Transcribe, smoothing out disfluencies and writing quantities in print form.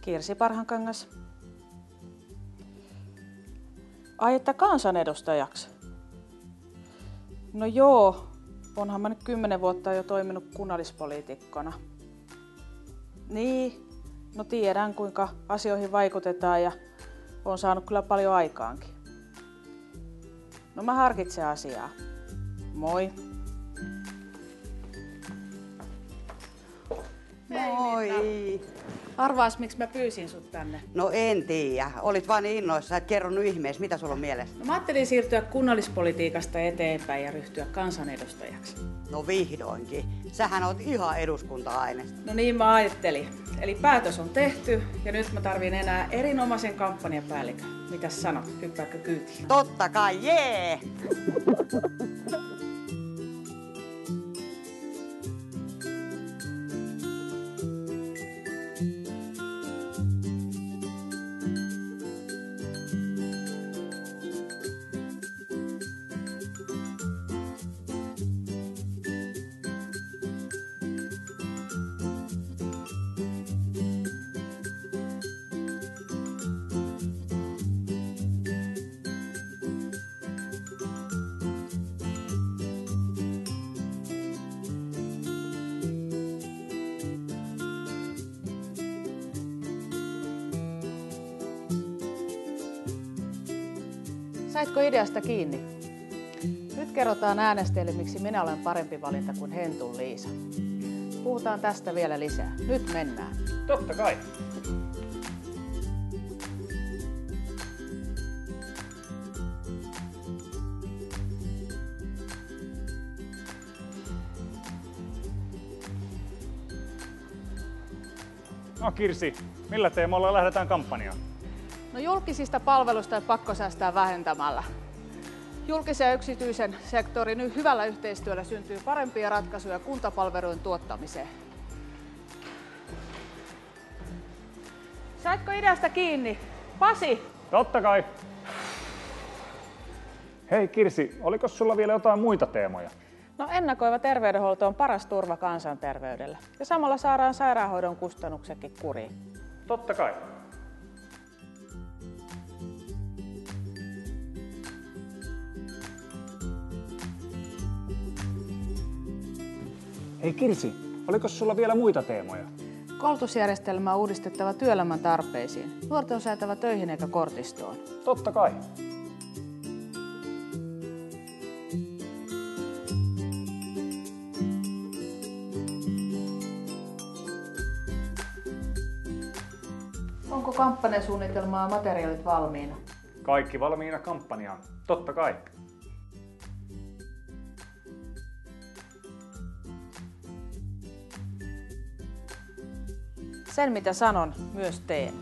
Kirsi Parhankangas. Ai, että kansanedustajaksi? No joo, onhan mä nyt 10 vuotta jo toiminut kunnallispoliitikkona. Niin, no tiedän kuinka asioihin vaikutetaan ja on saanut kyllä paljon aikaankin. No mä harkitsen asiaa. Moi. Moi! Arvaas, miksi mä pyysin sut tänne? No en tiedä. Olit vaan niin innoissa, et kerro nyt ihmeessä, mitä sulla on mielessä? No mä ajattelin siirtyä kunnallispolitiikasta eteenpäin ja ryhtyä kansanedustajaksi. No vihdoinkin. Sähän oot ihan eduskunta-aineesta. No niin mä ajattelin. Eli päätös on tehty ja nyt mä tarvin enää erinomaisen kampanjapäällikön. Mitäs sanot? Hyppääkö kyytiin? Totta kai, jee! Saitko ideasta kiinni? Nyt kerrotaan äänestäjille, miksi minä olen parempi valinta kuin Hentun Liisa. Puhutaan tästä vielä lisää. Nyt mennään. Totta kai. No Kirsi, millä teemalla lähdetään kampanjaan? No julkisista palveluista on pakko säästää vähentämällä. Julkisen ja yksityisen sektorin hyvällä yhteistyöllä syntyy parempia ratkaisuja kuntapalvelujen tuottamiseen. Saitko ideasta kiinni? Pasi! Totta kai. Hei Kirsi, oliko sulla vielä jotain muita teemoja? No ennakoiva terveydenhuolto on paras turva kansanterveydellä. Ja samalla saadaan sairaanhoidon kustannuksetkin kuriin. Totta kai. Hei Kirsi, oliko sulla vielä muita teemoja? Koulutusjärjestelmä on uudistettava työelämän tarpeisiin. Nuorten on saatava töihin eikä kortistoon. Totta kai. Onko kampanjasuunnitelma ja materiaalit valmiina? Kaikki valmiina kampanjaan. Totta kai. Sen mitä sanon, myös teen.